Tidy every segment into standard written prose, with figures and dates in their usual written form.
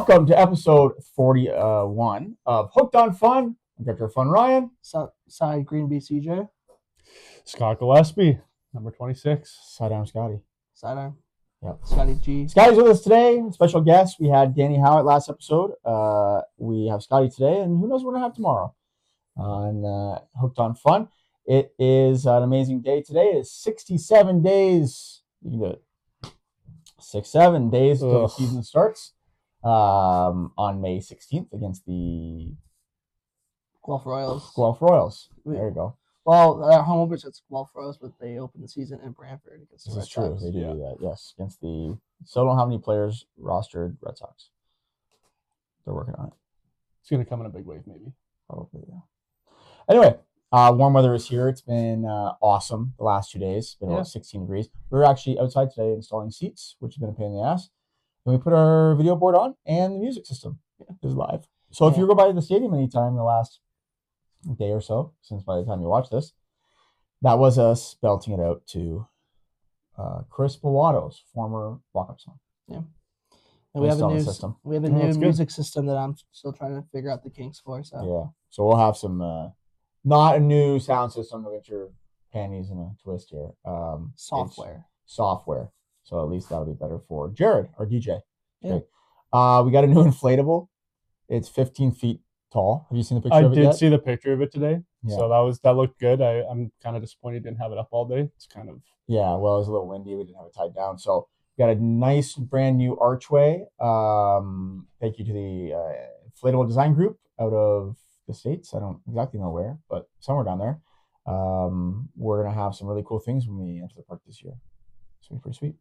Welcome to episode 41 of Hooked on Fun. I'm Director of Fun Ryan. Side Green B CJ. Scotty Gillespie, number 26. Sidearm Scotty. Sidearm. Yep. Scotty G. Scotty's with us today. Special guest. We had Danny Howitt last episode. We have Scotty today, and who knows what we're going to have tomorrow on Hooked on Fun. It is an amazing day today. It's 67 days. You can do it. 7 days until the season starts. On May 16th against the Guelph Royals. There you go. Well, at home openers it's Guelph Royals, but they open the season in Brantford against the This Red is true. Sox. They do that. Yes, against the. Still don't have any players rostered Red Sox. They're working on it. It's going to come in a big wave, maybe. Probably, yeah. Anyway, warm weather is here. It's been awesome the last 2 days. It's been about 16 degrees. We were actually outside today installing seats, which has been a pain in the ass. And we put our video board on, and the music system is live. So if you go by the stadium anytime in the last day or so, since by the time you watch this, that was us belting it out to Chris Bellato's former walk-up song. Yeah. And we have a new system. We have a new music system that I'm still trying to figure out the kinks for. So yeah. So we'll have some not a new sound system to get your panties in a twist here. Software. So at least that'll be better for Jared, our DJ. Yeah. We got a new inflatable. It's 15 feet tall. Have you seen the picture of it yet? I did see the picture of it today. Yeah. So that looked good. I'm kind of disappointed didn't have it up all day. It's kind of... Yeah, well, it was a little windy. We didn't have it tied down. So we got a nice brand new archway. Thank you to the inflatable design group out of the States. I don't exactly know where, but somewhere down there. We're going to have some really cool things when we enter the park this year. It's going to be pretty sweet.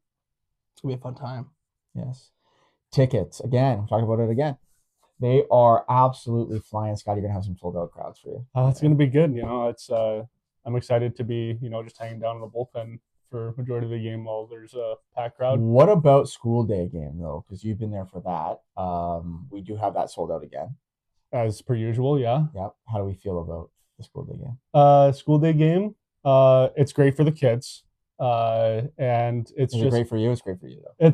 It's going to be a fun time. Yes. Tickets. Again, we're talking about it again. They are absolutely flying. Scott, you're going to have some sold out crowds for you. It's going to be good. It's I'm excited to be, just hanging down in the bullpen for majority of the game while there's a packed crowd. What about school day game, though? Because you've been there for that. We do have that sold out again. As per usual, yeah. Yep. How do we feel about the school day game? School day game, it's great for the kids. And it's Is just it great for you. It's great for you, though.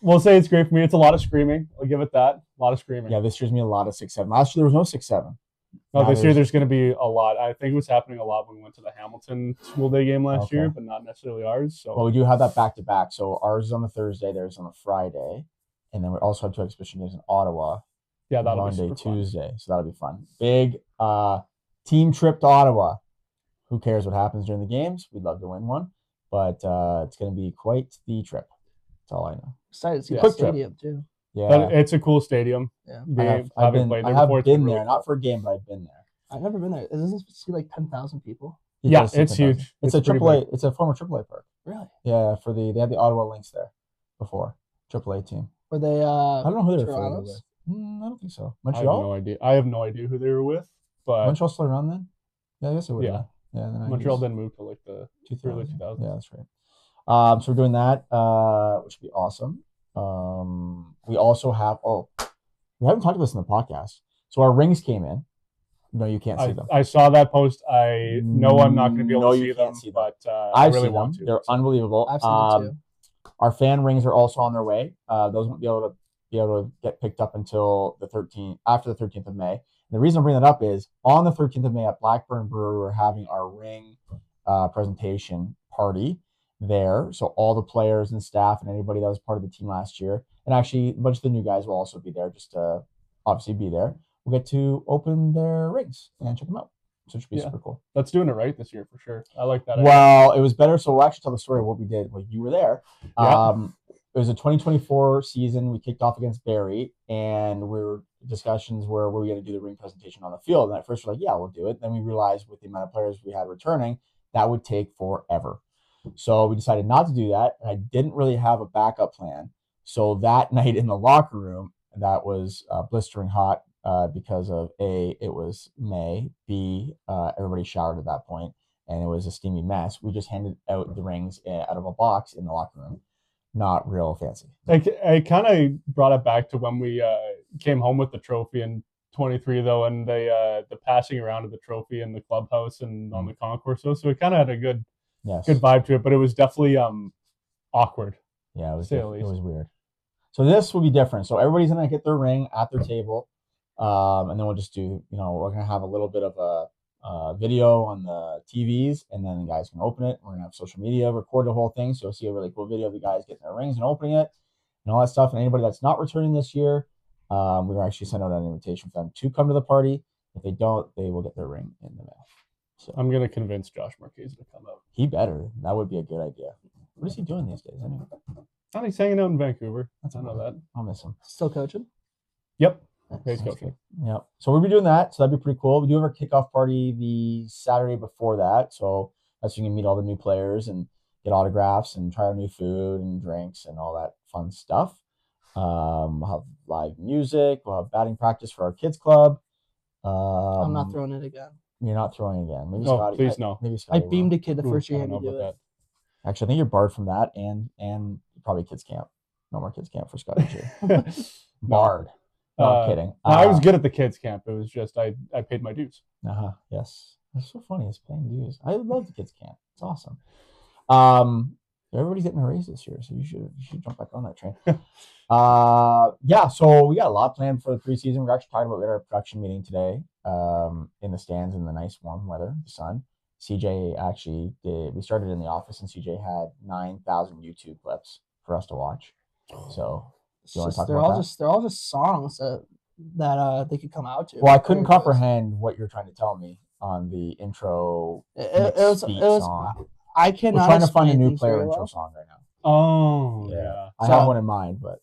We'll say it's great for me. It's a lot of screaming. I'll give it that. A lot of screaming. Yeah, this year's me a lot of 6-7. Last year there was no 6-7. No, this year there's going to be a lot. I think it was happening a lot when we went to the Hamilton school day game last year, but not necessarily ours. So well, we do have that back to back. So ours is on the Thursday, theirs on the Friday, and then we also have 2 exhibition games in Ottawa. Yeah, that'll Monday, be Tuesday. Fun. So that'll be fun. Big team trip to Ottawa. Who cares what happens during the games? We'd love to win one, but it's going to be quite the trip. That's all I know. Excited to see the stadium too. Yeah, but it's a cool stadium. Yeah, I have been there, not for a game, but I've been there. I've never been there. Isn't it see like 10,000 people? Yeah, it's huge. It's a AAA. It's a former AAA park. Really? Yeah, they had the Ottawa Lynx there before. AAA team. Were they? I don't know who they were affiliated with. I don't think so. Montreal. I have no idea. I have no idea who they were with. But Montreal still around then? Yeah, I guess it would. Yeah. Yeah. Montreal didn't move to like the early 2000s. Yeah, that's right. So we're doing that, which would be awesome. We also have. We haven't talked about this in the podcast. So our rings came in. No, you can't see them. I saw that post. I know I'm not going to be able to see them, but I really want to. They're unbelievable. I've seen them too. Our fan rings are also on their way. Those won't be able to get picked up until after the 13th of May. And the reason I'm bringing that up is on the 13th of May at Blackburn Brewery, we're having our ring presentation party there. So all the players and staff and anybody that was part of the team last year, and actually a bunch of the new guys will also be there, just to obviously be there. We'll get to open their rings and check them out. So it should be super cool. That's doing it right this year for sure. I like that. Well, it was better. So we'll actually tell the story of what we did. Well, you were there. Yeah. It was a 2024 season. We kicked off against Barrie, and discussions where we were going to do the ring presentation on the field. And at first we're like, yeah, we'll do it. Then we realized with the amount of players we had returning, that would take forever. So we decided not to do that. And I didn't really have a backup plan. So that night in the locker room, that was blistering hot. Because of A, it was May, B, everybody showered at that point, and it was a steamy mess. We just handed out the rings out of a box in the locker room. Not real fancy. I kind of brought it back to when we came home with the trophy in 23, though, and the passing around of the trophy in the clubhouse and on the concourse. So it kind of had a good vibe to it, but it was definitely awkward. Yeah, it was weird. So this will be different. So everybody's gonna get their ring at their table, and then we'll just do. We're gonna have a little bit of a video on the TVs, and then the guys can open it. We're gonna have social media record the whole thing, so you'll see a really cool video of the guys getting their rings and opening it, and all that stuff. And anybody that's not returning this year, we will actually send out an invitation for them to come to the party. If they don't, they will get their ring in the mail. So I'm gonna convince Josh Marquez to come out. he better. That would be a good idea. What is he doing these days anyway? Oh, he's hanging out in Vancouver. That's I know that. I'll miss him. Still coaching? Yep. He's coaching. Yep. So we'll be doing that. So that'd be pretty cool. We do have our kickoff party the Saturday before that. So that's when you can meet all the new players and get autographs and try our new food and drinks and all that fun stuff. We'll have live music. We'll have batting practice for our kids club. I'm not throwing it again. You're not throwing again. Maybe No, Scotty. please no. Maybe Scotty I beamed a kid the first year he had I to don't know do about it. that. Actually, I think you're barred from that and probably kids camp. No more kids camp for Scotty G. Barred. No, I'm kidding. I was good at the kids camp. It was just I paid my dues. Yes. That's so funny. It's paying dues. I love the kids camp. It's awesome. Everybody's getting a raise this year, so you should jump back on that train. Yeah, so we got a lot planned for the preseason. We're actually talking about we had our production meeting today in the stands in the nice warm weather, the sun. CJ actually did. We started in the office, and CJ had 9,000 YouTube clips for us to watch. So do you want to talk about that? They're all just songs that they could come out to. Well, I couldn't comprehend what you're trying to tell me on the intro. It was song. I cannot. We're trying to find a new player intro song right now. Oh yeah. I have one in mind, but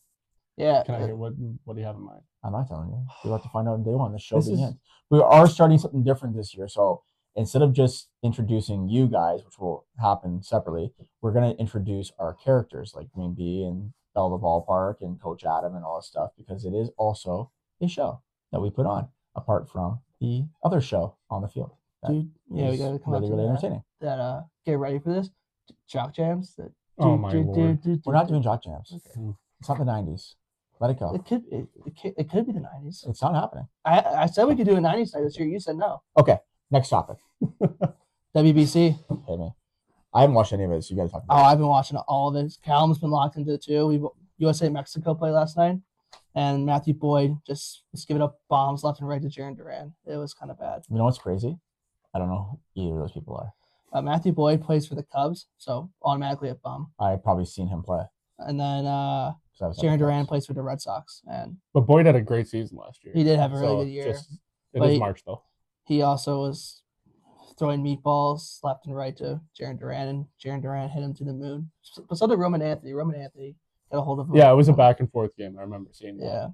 yeah. Can I hear what do you have in mind? I'm not telling you. You'll have to find out on day one. The show begins. We are starting something different this year. So instead of just introducing you guys, which will happen separately, we're going to introduce our characters like Green Bee and Bell the Ballpark and Coach Adam and all that stuff, because it is also a show that we put on apart from the other show on the field. Dude, yeah, we got to come really, really entertaining. Get ready for this. Jock jams. Oh my lord. We're not doing jock jams. Okay. It's not the 90s. Let it go. It could be the 90s. It's not happening. I said we could do a 90s night this year. You said no. Okay, next topic. WBC. Hit me. I haven't watched any of it, so you got to talk about it. I've been watching all of this. Callum's been locked into it too. USA-Mexico play last night, and Matthew Boyd just was giving up bombs left and right to Jaron Duran. It was kind of bad. You know what's crazy? I don't know who either of those people are. Matthew Boyd plays for the Cubs, so automatically a bum. I've probably seen him play. And then Jaron Duran plays for the Red Sox. But Boyd had a great season last year. He did have a really good year. It is March, though. He also was throwing meatballs left and right to Jaron Duran, and Jaron Duran hit him to the moon. But so did Roman Anthony. Roman Anthony got a hold of him. Yeah, it was a back and forth game. I remember seeing that. Yeah.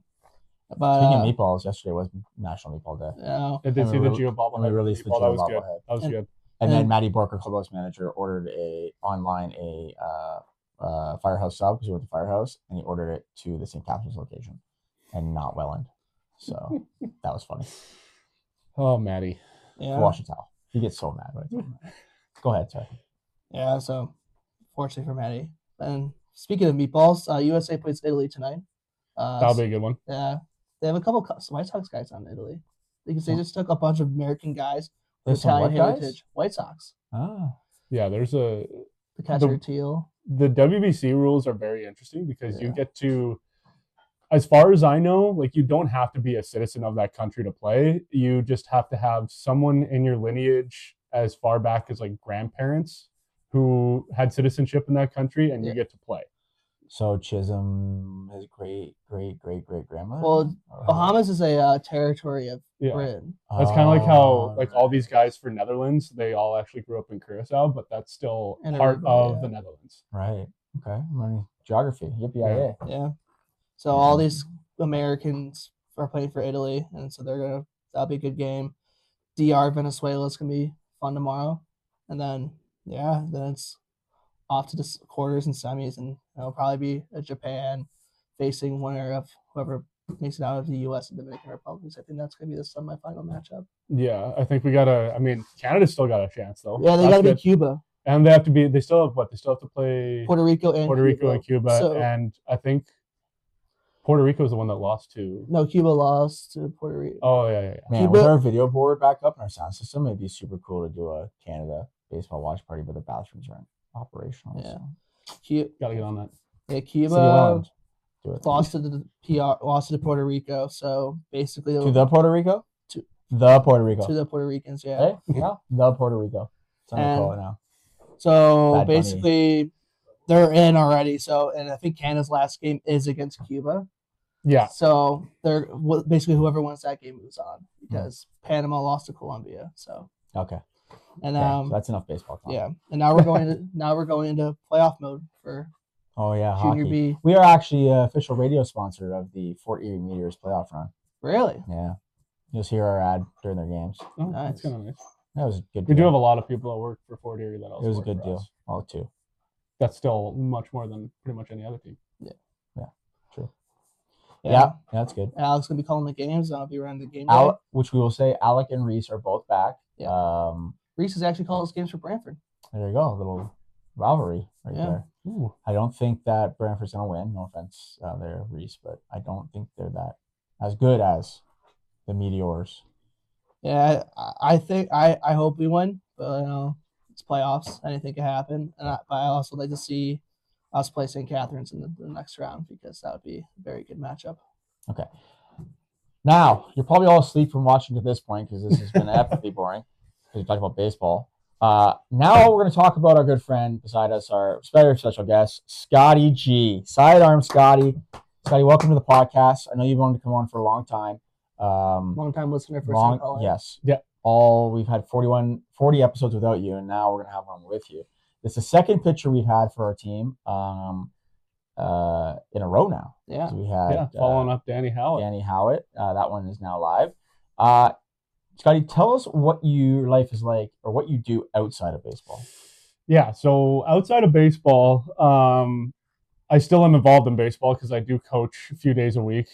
But, speaking of meatballs, yesterday was National Meatball Day. Yeah. I did see the Geo bobblehead. We released the Geo bobblehead. That was good. And then Matty Borker, clubhouse manager, ordered online Firehouse sub because we went to Firehouse, and he ordered it to the St. Catharines location and not Welland. So that was funny. Oh, Matty. Yeah. Wash a towel. He gets so mad when I tell him that. Go ahead, sorry. Yeah, so fortunately for Matty. And speaking of meatballs, USA plays Italy tonight. That'll be a good one. Yeah. They have a couple White Sox guys on Italy. Because they just took a bunch of American guys with Italian heritage. White Sox. Ah. Yeah, there's the catcher Teal. The WBC rules are very interesting because you get to, as far as I know, like you don't have to be a citizen of that country to play. You just have to have someone in your lineage as far back as like grandparents who had citizenship in that country, and you get to play. So Chisholm, his great grandmother. Well, Bahamas is a territory of Britain. That's kind of like how like all these guys for Netherlands, they all actually grew up in Curacao, but that's still part of the Netherlands. Right. Okay. Learning geography. Yippee-yi-yay. Yeah. So all these Americans are playing for Italy, and so that'll be a good game. DR Venezuela is gonna be fun tomorrow, and then it's off to the quarters and semis, and it'll probably be a Japan facing winner of whoever makes it out of the U.S. and Dominican Republic. I think that's going to be the semifinal matchup. Yeah, I think we gotta. I mean, Canada's still got a chance though. Yeah, they got to beat Cuba, and they have to be. They still have what? They still have to play Puerto Rico and Cuba, so, and I think Puerto Rico is the one that lost to. No, Cuba lost to Puerto Rico. Oh yeah. Man, Cuba, with our video board back up in our sound system, it'd be super cool to do a Canada baseball watch party, but the bathrooms aren't operational. Yeah. So. Gotta get on that. Yeah, Cuba. Do it. lost to the lost to Puerto Rico. So basically, To the Puerto Rico? To- the Puerto Rico. to the Puerto Ricans, yeah. Hey, yeah, the Puerto Rico. That's what I call it now. So Bad Bunny. basically, they're in already. So, and I think Canada's last game is against Cuba. Yeah. So they're basically whoever wins that game moves on because Panama lost to Colombia. So Okay. and So that's enough baseball talk. yeah, and now we're going into playoff mode for Oh yeah, Junior hockey. B. We are actually an official radio sponsor of the Fort Erie Meteors playoff run. Really? Yeah. You'll hear our ad during their games. Oh, Nice. that's kind of nice. That was a good We deal. do have a lot of people that work for Fort Erie that also It was a work good for deal. us. Oh, too. That's still much more than pretty much any other team. True. Yeah. Yeah, that's good. Alex gonna be calling the games. I'll be running the game day. Which we will say, Alec and Reese are both back. Yeah. Reese has actually called his games for Brantford. There you go, a little rivalry right Yeah. there. Ooh. I don't think that Brantford's gonna win. No offense there, Reese, but I don't think they're that as good as the Meteors. Yeah, I think I hope we win, but it's playoffs. Anything can happen, but I also like to see us play St. Catharines in the next round because that would be a very good matchup. Okay. Now, you're probably all asleep from watching to this point because this has been epically boring because we talked about baseball. Now we're going to talk about our good friend beside us, our very special guest, Scotty G. Sidearm Scotty. Scotty, welcome to the podcast. I know you've wanted to come on for a long time. Long time listener, first time caller. Yes. Yeah. We've had 40 episodes without you, and now we're going to have one with you. This is the second pitcher we've had for our team in a row now. Yeah. So we had following up Danny Howitt. That one is now live. Scotty, tell us what your life is like or what you do outside of baseball. Yeah, so outside of baseball, I still am involved in baseball because I do coach a few days a week.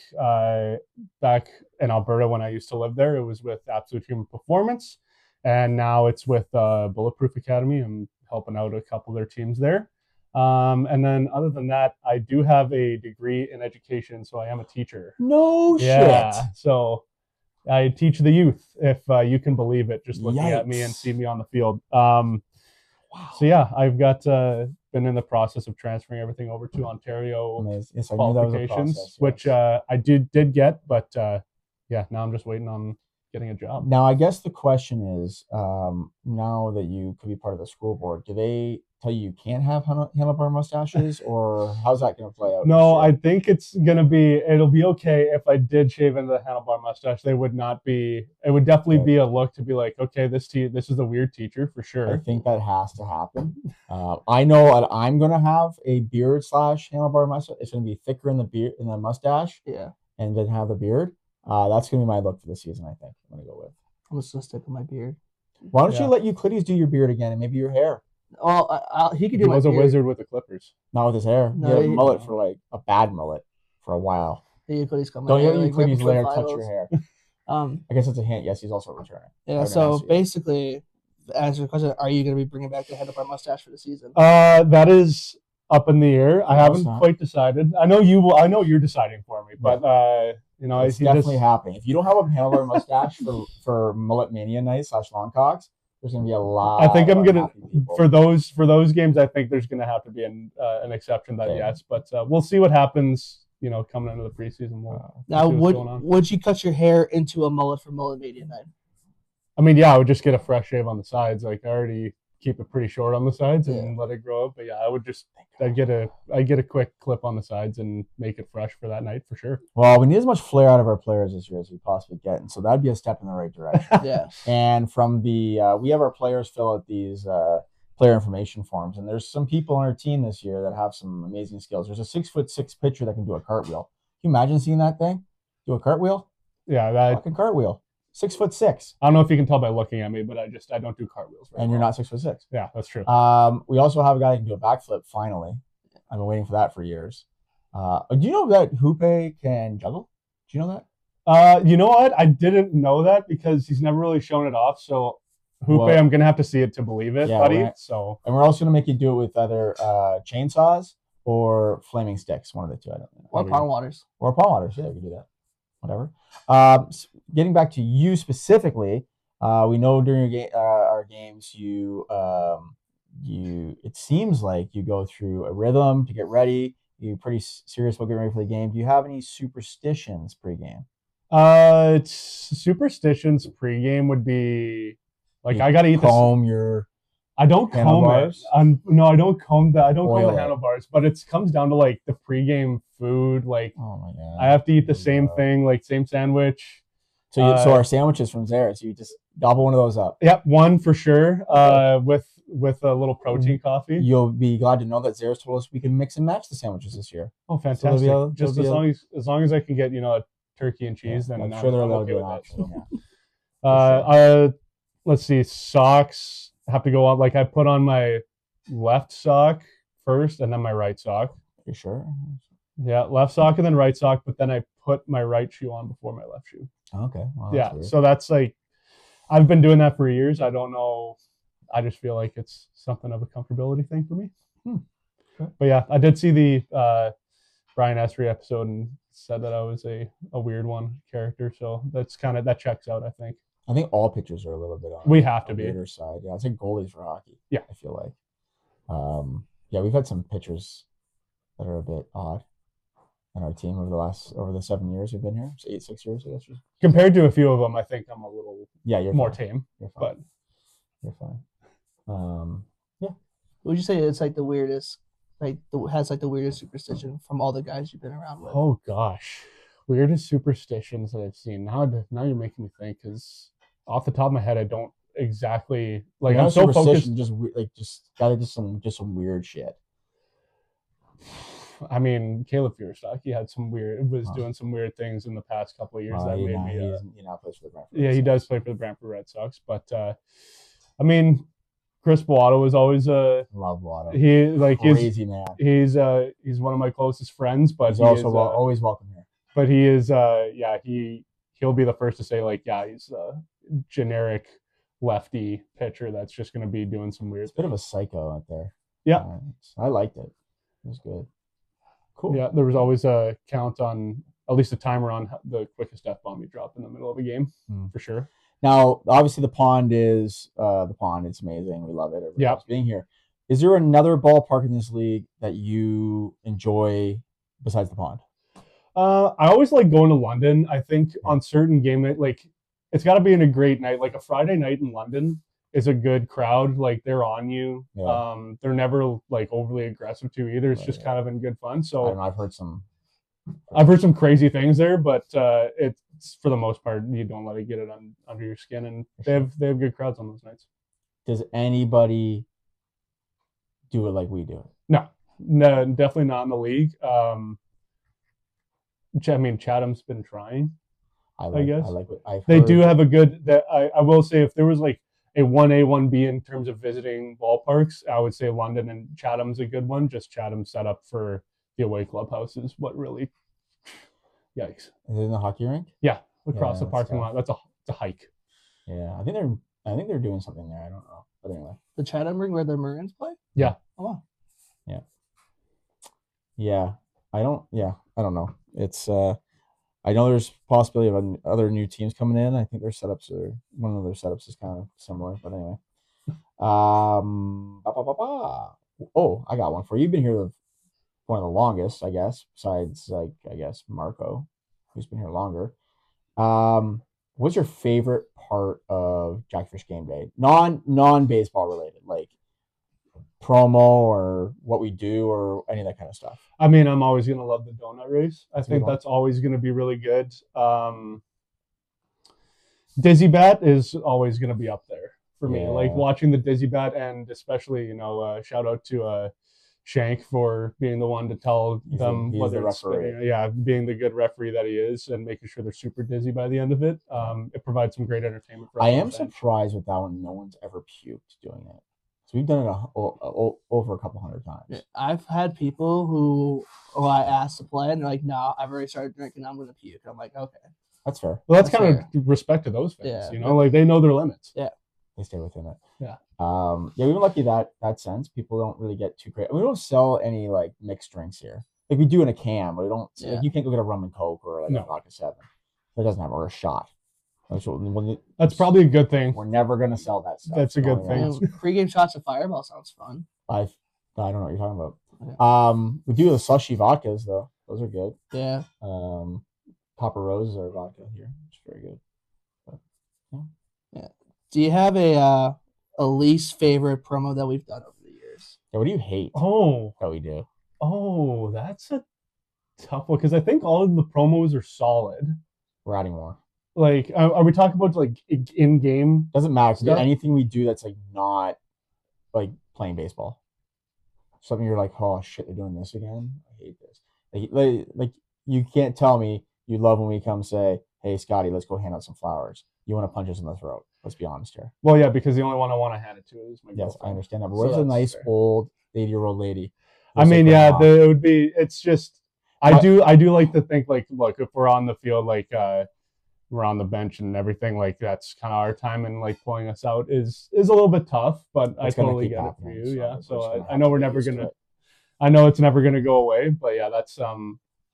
Back in Alberta when I used to live there, it was with Absolute Human Performance, and now it's with Bulletproof Academy. I'm helping out a couple of their teams there. And then other than that, I do have a degree in education, so I am a teacher. No Yeah, shit. so I teach the youth, if you can believe it, just looking at me and Yikes. see me on the field. Wow. So yeah, I've got been in the process of transferring everything over to Ontario Amazing. Yes, I knew that was a qualifications, process, yes. which I did get, but yeah, now I'm just waiting on getting a job. Now, I guess the question is, now that you could be part of the school board, do they tell you can't have handlebar mustaches, or how's that going to play out? No, I think it'll be okay if I did shave into the handlebar mustache. It would definitely be a look to be like, okay, this is a weird teacher for sure. I think that has to happen. I know that I'm going to have a beard / handlebar mustache. It's going to be thicker in the mustache. Yeah. And then have the beard. That's going to be my look for the season, I think. I'm going to go with. I'm just going to stick with my beard. Why don't you let Euclides do your beard again and maybe your hair? Well, he could do He my was a beard. wizard with the Clippers. Not with his hair. No, he had a he- mullet for like a bad mullet for a while. Euclides got my Don't hair, let like, right Euclides before later touch finals. your hair. I I guess it's a hint. Yes, he's also returning. Yeah, so basically, to answer the question, are you going to be bringing back the handlebar mustache for the season? That is up in the air. I No, haven't it's not. quite decided. I know you will. I know you're deciding for me, but It's definitely happening. If you don't have a handlebar mustache for Mullet Mania night / Long Cocks, there's going to be a lot. I think I'm gonna unhappy people. for those games. I think there's gonna have to be an exception that Okay. yes, but we'll see what happens. Coming into the preseason. Now, see what's going on. would you cut your hair into a mullet for Mullet Mania night? I mean, yeah, I would just get a fresh shave on the sides. Like I already keep it pretty short on the sides and let it grow up. But yeah, I'd get a quick clip on the sides and make it fresh for that night for sure. Well, we need as much flair out of our players this year as we possibly get, and so that'd be a step in the right direction. Yeah. And from we have our players fill out these player information forms, and there's some people on our team this year that have some amazing skills. There's a 6'6" pitcher that can do a cartwheel. Can you imagine seeing that thing? Do a cartwheel? Yeah, Fucking cartwhile. 6'6". I don't know if you can tell by looking at me, but I don't do cartwheels. And you're not 6'6". Yeah, that's true. We also have a guy that can do a backflip. Finally, I've been waiting for that for years. Do you know that Hoope can juggle? Do you know that? You know what? I didn't know that because he's never really shown it off. So, Hoope, Well, I'm gonna have to see it to believe it, yeah, buddy. right. So, And we're also gonna make you do it with either chainsaws or flaming sticks. One of the two. I don't know. Or Palm Waters. Or palm waters. Yeah, we can do that. Whatever. Getting back to you specifically, we know during our games, it seems like you go through a rhythm to get ready. You pretty serious about getting ready for the game. Do you have any superstitions pregame? Superstitions pregame would be like You I gotta eat comb your I don't comb it. handlebars? No, I don't comb the Oil it. handlebars, but it comes down to like the pregame food. Like Oh my god! I have to eat the Here we same go. thing, like same sandwich. So our sandwiches from there. So you just gobble one of those up. Yep, one for sure. With a little protein coffee. You'll be glad to know that Zara's told us we can mix and match the sandwiches this year. Oh, fantastic! So Just as long as I can get a turkey and cheese, then I'm sure they're allowed okay to do an with option. Yeah. Let's see. Socks have to go on. Like I put on my left sock first, and then my right sock. You sure? Yeah, left sock and then right sock, but then I put my right shoe on before my left shoe. Okay. Well, Yeah, weird. so that's like I've been doing that for years. I don't know. I just feel like it's something of a comfortability thing for me. Okay. But yeah, I did see the Brian Esri episode and said that I was a weird one character. So that checks out, I think. I think all pitchers are a little bit on We have to the be. weirder side. Yeah, it's like goalies for hockey. Yeah. I feel like. Yeah, we've had some pitchers that are a bit odd in our team over the 7 years we've been here. So 6 years, I guess. Compared to a few of them, I think I'm a little You're more fine. tame. You're fine. But You're fine. Would you say it's like the weirdest, has like the weirdest superstition from all the guys you've been around with? oh gosh, weirdest superstitions that I've seen. Now you're making me think, because off the top of my head, I don't exactly like. Not I'm a so focused. Just some weird shit. I mean, Caleb Feuerstock, he had doing some weird things in the past couple of years that made me. He now plays for the Brantford. Yeah, he does play for the Brantford Red Sox, but I mean, Chris Boato was always Love Water. Crazy man. He's one of my closest friends, but he's also always welcome here. But he is he'll be the first to say he's a generic lefty pitcher that's just going to be doing some weird. It's a bit of a psycho out there. Yeah, I liked it. It was good. Cool. Yeah, there was always a count on, at least a timer on the quickest F-bomb you drop in the middle of a game, for sure. Now, obviously, the pond. It's amazing. We love it. Everybody loves being here. Is there another ballpark in this league that you enjoy besides the pond? I always like going to London. I think on certain game night, like it's got to be in a great night. Like a Friday night in London is a good crowd. Like they're on you. Yeah. They're never like overly aggressive too either. It's just kind of in good fun. So I don't know, I've heard some crazy things there, but it's for the most part you don't let it get it under your skin, and they have good crowds on those nights. Does anybody do it like we do it? No, definitely not in the league. I mean, Chatham's been trying. I guess they do have a good. That I will say, if there was like a 1A, 1B in terms of visiting ballparks, I would say London and Chatham's a good one. Just Chatham set up for the away clubhouse is what really. Yikes! Is it in the hockey rink? Yeah, across the parking lot. That's a hike. Yeah, I think they're doing something there. I don't know, but anyway. The Chatham ring where the Maroons play? Yeah. Oh wow. Yeah. Yeah. I don't know. It's I know there's possibility of other new teams coming in. I think one of their setups is kind of similar, but anyway. Oh, I got one for you. You've been here one of the longest, I guess, besides Marco, who's been here longer. What's your favorite part of Jackfish Game Day? Non-baseball related, like promo or what we do or any of that kind of stuff. I mean, I'm always going to love the donut race. I think that's always going to be really good. Dizzy Bat is always going to be up there for me. Like watching the Dizzy Bat, and especially, shout out to Shank for being the one to tell them whether it's being the good referee that he is and making sure they're super dizzy by the end of it. It provides some great entertainment for us. I am surprised with that one. No one's ever puked doing it. So we've done it over a couple hundred times. Yeah, I've had people who I asked to play and they're like, "No, I've already started drinking. I'm going to puke." I'm like, "Okay, that's fair." Well, that's kind of respect to those fans. Like they know their limits. Yeah, they stay within it. Yeah. We've been lucky that sense. People don't really get too crazy. We don't sell any like mixed drinks here. Like we do in a can, but we don't. Yeah. Like, you can't go get a rum and coke or like a vodka 7. It doesn't have, or a shot. That's probably a good thing. We're never gonna sell that stuff. That's a good thing. Pre-game shots of Fireball sounds fun. I don't know what you're talking about. We do the slushy vodkas though. Those are good. Yeah. Papa Rose are vodka here. It's very good. But, yeah. Do you have a least favorite promo that we've done over the years? Yeah, what do you hate that we do? Oh, that's a tough one because I think all of the promos are solid. We're adding more. Like, are we talking about like in game? Doesn't matter. Anything we do that's like not like playing baseball. Something you're like, oh shit, they're doing this again. I hate this. Like you can't tell me you love when we come say, hey Scotty, let's go hand out some flowers. You want to punch us in the throat. Let's be honest here. Well, yeah, because the only one I want to hand it to is my girlfriend. Yes, I understand that. But where's a nice fair. Old 80-year-old lady? I mean, yeah, it would be. It's just I do like to think like, look, if we're on the field, like we're on the bench and everything, like that's kind of our time, and like pulling us out is a little bit tough. But I totally get it for you. Yeah, so I know we're never gonna. I know it's never gonna go away, but yeah, that's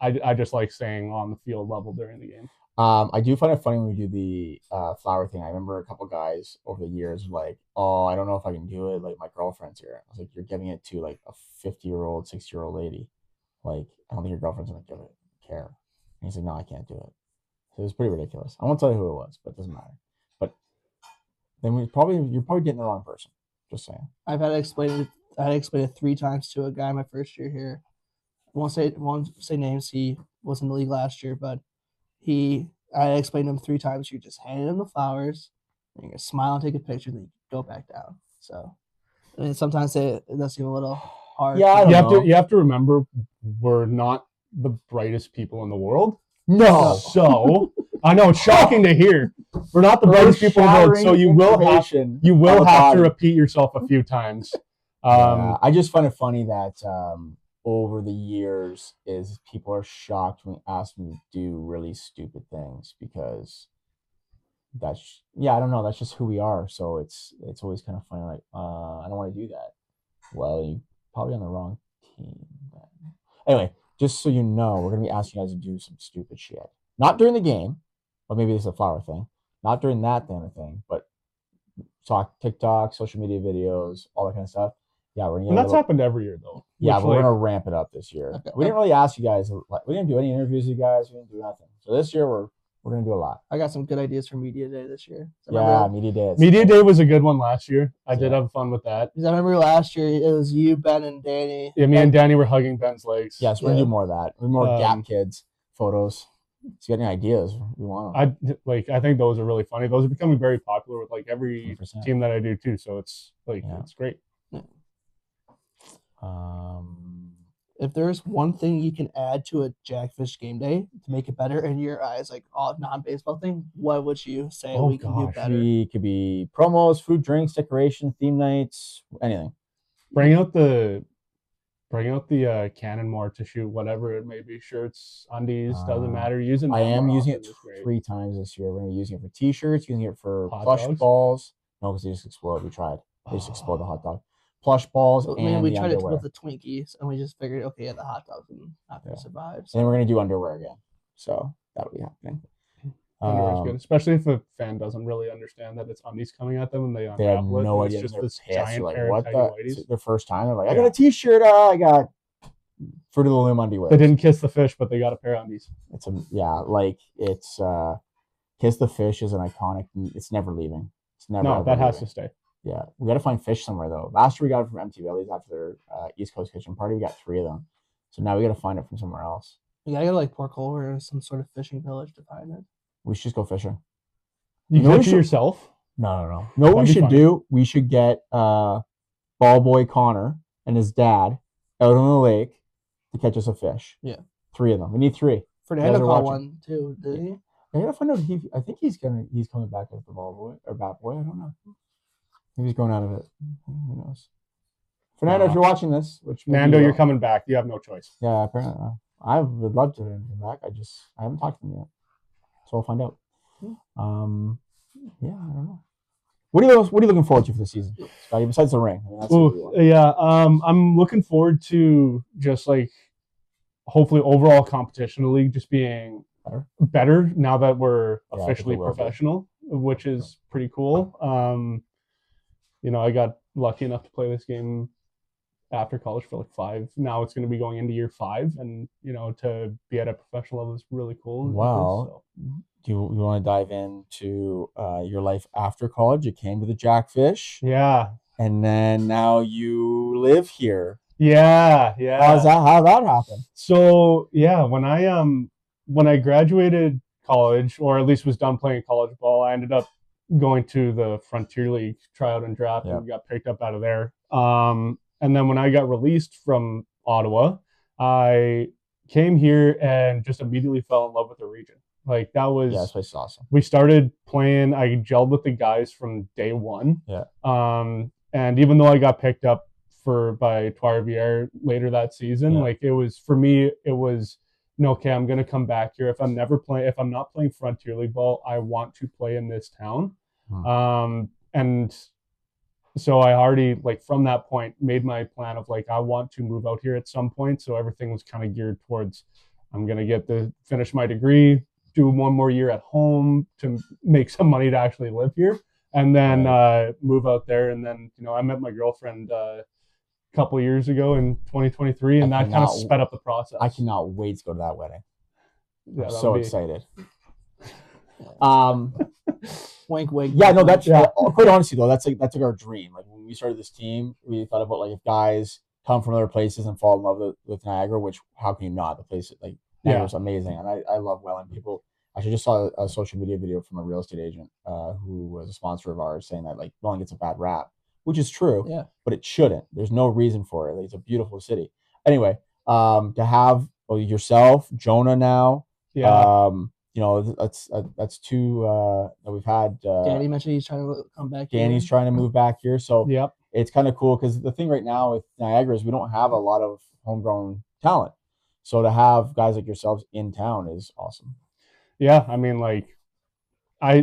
I just like staying on the field level during the game. I do find it funny when we do the flower thing. I remember a couple guys over the years like, oh, I don't know if I can do it. Like my girlfriend's here. I was like, you're giving it to like a 50-year-old, 60-year-old lady. Like, I don't think your girlfriend's gonna give it care. And he's like, no, I can't do it. So it was pretty ridiculous. I won't tell you who it was, but it doesn't matter. But then you're probably getting the wrong person. Just saying. I've had to explain it 3 times to a guy my first year here. I won't say names. He was in the league last year, but I explained to him 3 times. You just hand him the flowers, and you can smile and take a picture, then you go back down. So, I mean, sometimes it does seem a little hard. Yeah, you have to remember we're not the brightest people in the world. No. So I know it's shocking to hear. We're not the brightest people in the world. So you will have to repeat yourself a few times. I just find it funny that over the years is people are shocked when we ask them to do really stupid things because I don't know, that's just who we are. So it's always kind of funny, like I don't want to do that. Well, you're probably on the wrong team. Anyway, just so you know, we're gonna be asking you guys to do some stupid shit. Not during the game, but maybe this is a flower thing. Not during that kind of thing, but talk TikTok, social media videos, all that kind of stuff. Yeah, and that's happened every year though. Yeah, but we're gonna ramp it up this year. Okay. We didn't really ask you guys. We didn't do any interviews with you guys. We didn't do nothing. So this year we're gonna do a lot. I got some good ideas for media day this year. Media day. Media day was a good one last year. I did have fun with that. Because I remember last year it was you, Ben, and Danny. Yeah, me and Danny were hugging Ben's legs. Yes, we're gonna do more of that. We're more Gap Kids photos. If you got any ideas, we want them. I think those are really funny. Those are becoming very popular with like every 100%. Team that I do too. So it's like it's great. Yeah. If there's one thing you can add to a Jackfish game day to make it better in your eyes, like all non-baseball thing, what would you say we can do better? It could be promos, food, drinks, decoration, theme nights, anything. Bring out the cannon more to shoot whatever it may be, shirts, undies, doesn't matter. I am using it 3 times this year. We're gonna be using it for t-shirts, using it for plush balls. No, because they just explode. We tried. They just explode the hot dog. Plush balls and we tried it with the Twinkies, and we just figured, okay, the hot dogs are not going to survive. So. And then we're going to do underwear again. So that'll be happening. Underwear's good, especially if a fan doesn't really understand that it's undies coming at them and they have no idea. It's just this giant pair of whities. Their first time, they're like, I got a t-shirt, I got Fruit of the Loom underwear. They didn't kiss the fish, but they got a pair of undies. It's Kiss the Fish is an iconic, it's never leaving. It's never. No, that has to stay. Yeah, we got to find fish somewhere though. Last year we got it from MT Valley's after their East Coast Kitchen Party. We got 3 of them, so now we got to find it from somewhere else. You gotta go to like Port Colville or some sort of fishing village to find it. We should just go fishing. You catch it yourself? No. No, what we should do? We should get Ball Boy Connor and his dad out on the lake to catch us a fish. Yeah, 3 of them. We need 3. Fernando caught one too. Did he? I gotta find out. I think he's coming back as the Ball Boy or Bat Boy. I don't know. Maybe he's going out of it. Who knows? Fernando, if you're watching this, Nando, you're coming back. You have no choice. Yeah, apparently. I would love to come back. I haven't talked to him yet, so I'll find out. I don't know. What are you looking forward to for the season, Scotty? Besides the ring, I'm looking forward to just like hopefully overall competition in the league just being better now that we're officially professional, which is pretty cool. I got lucky enough to play this game after college for like 5. Now it's going to be going into year 5, and to be at a professional level is really cool. Wow. Do you want to dive into your life after college? You came to the Jackfish, Yeah. and then now you live here. Yeah. How that happen? So yeah, when I graduated college, or at least was done playing college ball, I ended up going to the Frontier League tryout and draft, Yep. and got picked up out of there. And then when I got released from Ottawa, I came here and just immediately fell in love with the region. Like that was Yeah, this place is awesome. We started playing. I gelled with the guys from day one. Yeah. And even though I got picked up by Trois-Rivières later that season, Yeah. like it was for me, it was no, okay, I'm gonna come back here. If I'm not playing Frontier League ball, I want to play in this town. And so I already, like, from that point made my plan of like I want to move out here at some point. So everything was kind of geared towards I'm gonna finish my degree, do one more year at home to make some money to actually live here, and then move out there. And then I met my girlfriend a couple years ago in 2023, and that kind of sped up the process. I cannot wait to go to that wedding. Yeah, I'm so excited. Wink, wink. Yeah, no, that's quite honestly though, that's like our dream. Like when we started this team, we thought about like if guys come from other places and fall in love with Niagara, which how can you not? The place like Niagara's amazing, and I love Welland. People actually just saw a social media video from a real estate agent who was a sponsor of ours saying that like Welland gets a bad rap, which is true, but it shouldn't. There's no reason for it. Like, it's a beautiful city. Anyway, to have yourself, Jonah now, that's two that we've had. Danny mentioned he's trying to come back. Danny's trying to move back here, so it's kind of cool because the thing right now with Niagara is we don't have a lot of homegrown talent. So to have guys like yourselves in town is awesome. Yeah, I mean, like,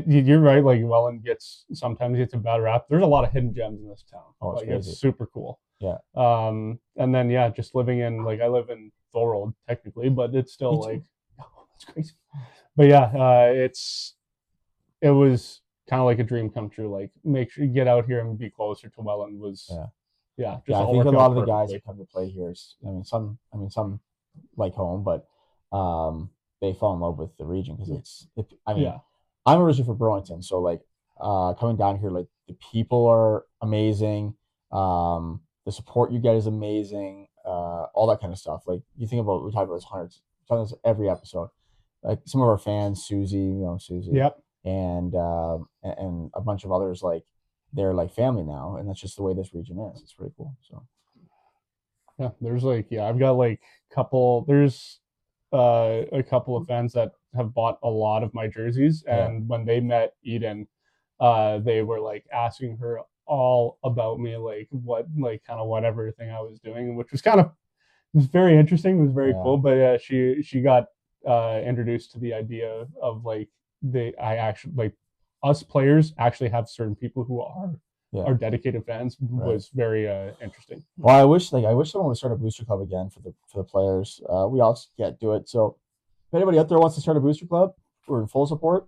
you're right. Like, Welland sometimes gets a bad rap. There's a lot of hidden gems in this town. Oh, it's crazy. It's super cool. Yeah. And then just living in I live in Thorold technically, but it's still like it's crazy. But it was kind of like a dream come true. Like, make sure you get out here and be closer to Welland was I think a lot of the guys that come to play here. Some like home, but they fall in love with the region because I'm originally from Burlington, so like coming down here, like the people are amazing, the support you get is amazing, all that kind of stuff. Like we talk about this hundreds times every episode. Like some of our fans, Susie, and a bunch of others, like they're like family now, and that's just the way this region is. It's pretty cool. So yeah, there's I've got a couple of fans that have bought a lot of my jerseys, and when they met Eden, they were like asking her all about me, like kind of what everything I was doing, which was it was very interesting. It was very cool. But she got introduced to the idea of us players actually have certain people who are dedicated fans. Was very interesting. Well, I wish someone would start a booster club again for the players. We also can't do it. So if anybody out there wants to start a booster club, we're in full support.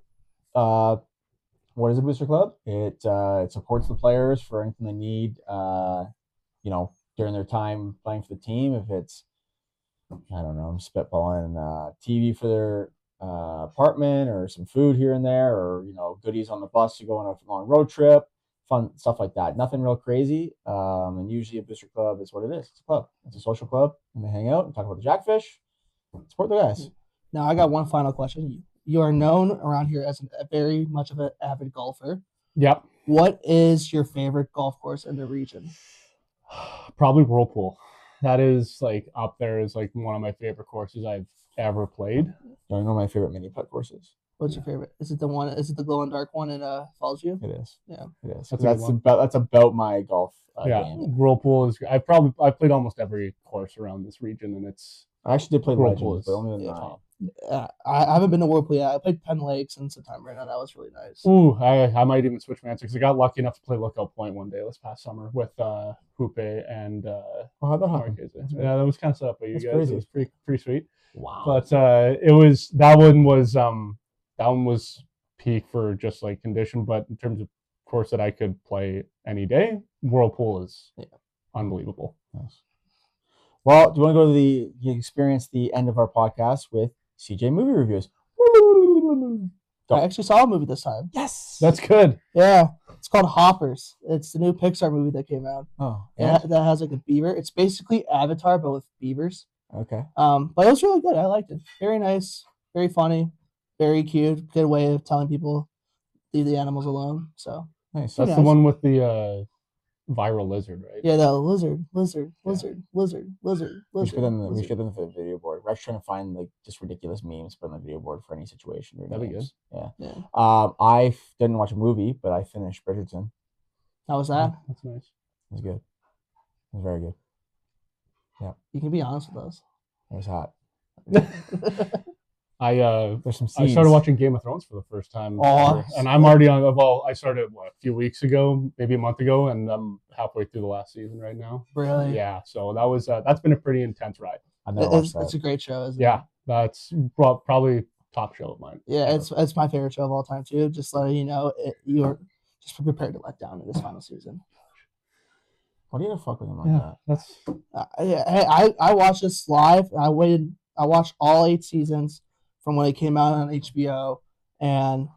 What is a booster club? It supports the players for anything they need, during their time playing for the team. If it's, I don't know, I'm spitballing, TV for their apartment, or some food here and there, or goodies on the bus to go on a long road trip, fun stuff like that. Nothing real crazy. And usually a booster club is what it is. It's a club. It's a social club, and they hang out and talk about the Jackfish. Support the guys. Now I got one final question. You are known around here as very much of an avid golfer. Yep. What is your favorite golf course in the region? Probably Whirlpool. That is up there as one of my favorite courses I've ever played. I know my favorite mini putt courses. What's your favorite? Is it the glow and dark one in Fallsview? It is. Yeah. It is. That's about my golf game. Whirlpool is. I've played almost every course around this region, and it's. I actually did play Legends, but only the 9. I haven't been to Whirlpool yet. I played Penn Lakes in September, and that was really nice. Ooh, I might even switch my answer because I got lucky enough to play Lookout Point one day this past summer with Hoope and how'd that happen? Yeah, that was kind of set up by you guys. Crazy. It was pretty sweet. Wow. But that one was peak for just condition, but in terms of course that I could play any day, Whirlpool is unbelievable. Nice. Well, do you want to go to you experience the end of our podcast with CJ movie reviews? I actually saw a movie this time. Yes, That's good. Yeah, it's called Hoppers. It's the new Pixar movie that came out. Oh, yeah, that has like a beaver. It's basically Avatar but with beavers. Okay. But it was really good. I liked it. Very nice, very funny, very cute. Good way of telling people leave the animals alone. So nice. That's the one with the viral lizard, right? yeah, the lizard. We should put them for the video board. We're actually trying to find like just ridiculous memes to put on the video board for any situation. That'd be good. Yeah. I didn't watch a movie, but I finished Bridgerton. How was that? That's nice. It was good. It was very good. Yeah. You can be honest with us. It was hot. There's some I seeds. started watching Game of Thrones for the first time. Oh, and I'm already on. Well, I started a few weeks ago, maybe a month ago, and I'm halfway through the last season right now. Really? Yeah. So that's been a pretty intense ride. I never watched that. It's a great show, isn't it? Yeah, that's probably top show of mine. Yeah, it's my favorite show of all time too. Just letting you know, you're just prepared to let down in this final season. Why do you fuck with him like that? That's I watched this live. I watched all 8 seasons from when it came out on HBO, and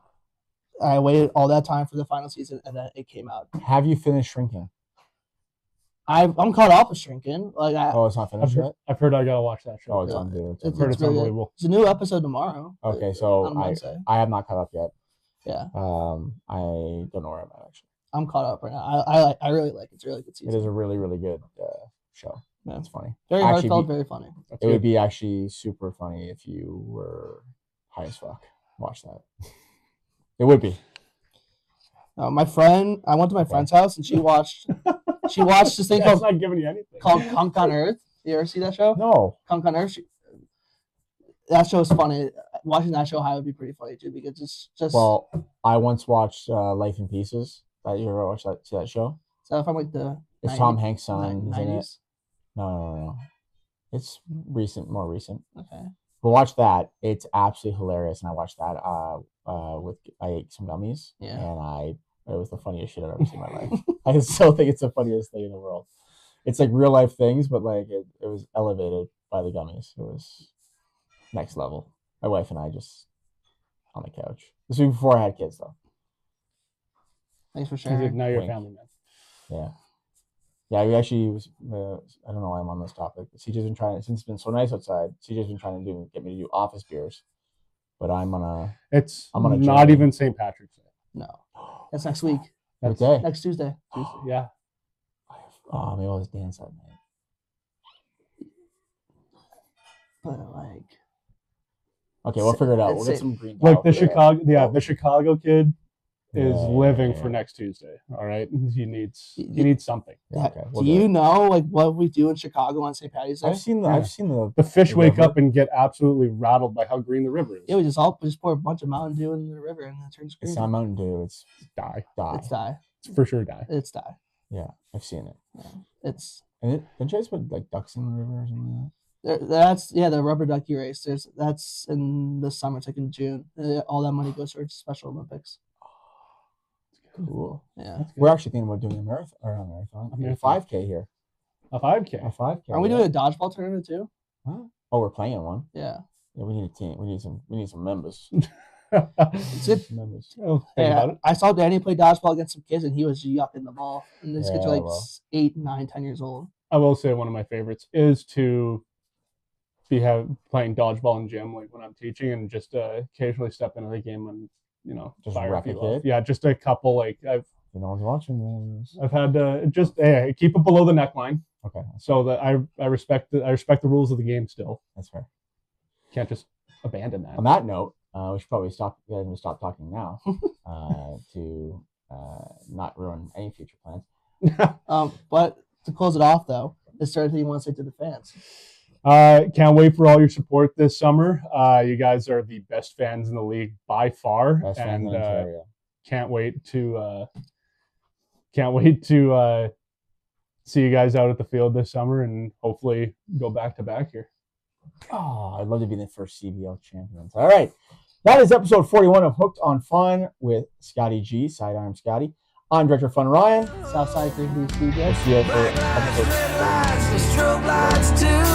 I waited all that time for the final season, and then it came out. Have you finished Shrinking? I'm caught up with Shrinking. It's not finished yet. I've heard I gotta watch that show. Oh, it's on video. I've heard it's really unbelievable. There's a new episode tomorrow. Okay, so on Wednesday. I have not caught up yet. Yeah. I don't know where I'm at actually. I'm caught up right now. I really like it. It's a really good season. It is a really, really good show. Yeah. It's funny. Very heartfelt, very funny. It would be actually super funny if you were high as fuck. Watch that. It would be. My friend, I went to my friend's house and she watched this thing That's not giving you anything. called Kunk on Earth. You ever see that show? No. Kunk on Earth. That show is funny. Watching that show high would be pretty funny too because it's just. Well, I once watched Life in Pieces. You ever watch that? See that show? So from like the. It's 90s, Tom Hanks' son. 90s. Isn't it? No. It's more recent. Okay. But watch that. It's absolutely hilarious. And I watched that I ate some gummies. Yeah. And it was the funniest shit I've ever seen in my life. I still think it's the funniest thing in the world. It's like real life things, but like it was elevated by the gummies. It was next level. My wife and I just on the couch. This was before I had kids though. Thanks for sharing. Now you're a family man. Yeah. Yeah, we actually was. I don't know why I'm on this topic. CJ's been trying, since it's been so nice outside. CJ's been trying to get me to do office beers, but I'm on a not journey. even St. Patrick's Day. No, that's next week. What day? Next Tuesday. Yeah. Maybe I'll just dance that night. But like. Okay, we'll figure it out. We'll get some green. Look, the Chicago kid is living for next Tuesday. All right, he needs something. Yeah, okay, do you know like what we do in Chicago on St. Patty's Day? I've seen the fish wake up and get absolutely rattled by how green the river is. Yeah, we just pour a bunch of Mountain Dew in the river and it turns green. It's not Mountain Dew. It's die. It's die. It's for sure die. It's die. Yeah, I've seen it. Yeah, it's. And didn't you guys put like ducks in the river or something like that? That's the rubber ducky race. That's in the summer. It's like in June. All that money goes towards Special Olympics. Cool. Yeah. We're actually thinking about doing a marathon or not a marathon. A 5K here. A 5K. A 5K. Are we doing a dodgeball tournament too? Huh? Oh, we're playing one. Yeah. Yeah, we need a team. We need some members. It's good. Members. Yeah, I saw Danny play dodgeball against some kids and he was yucking the ball. And these kids are like well. 8, 9, 10 years old. I will say one of my favorites is to playing dodgeball in gym, like when I'm teaching, and just occasionally step into the game and just fire wreck a kid. Yeah, just a couple. Like no one's watching this. I've had just keep it below the neckline. Okay. So that I respect the rules of the game still. That's fair. Can't just abandon that. On that note, we should probably stop talking now to not ruin any future plans. But to close it off though, is there anything you want to say to the fans? Can't wait for all your support this summer. You guys are the best fans in the league by far, Best fans in Ontario. Can't wait to see you guys out at the field this summer and hopefully go back to back here. Oh, I'd love to be the first CBL champions. All right. That is episode 41 of Hooked on Fun with Scotty G, Sidearm Scotty. I'm Director Fun Ryan. Southside Green Beach DJ. We'll see you for episode. Strobe lights too.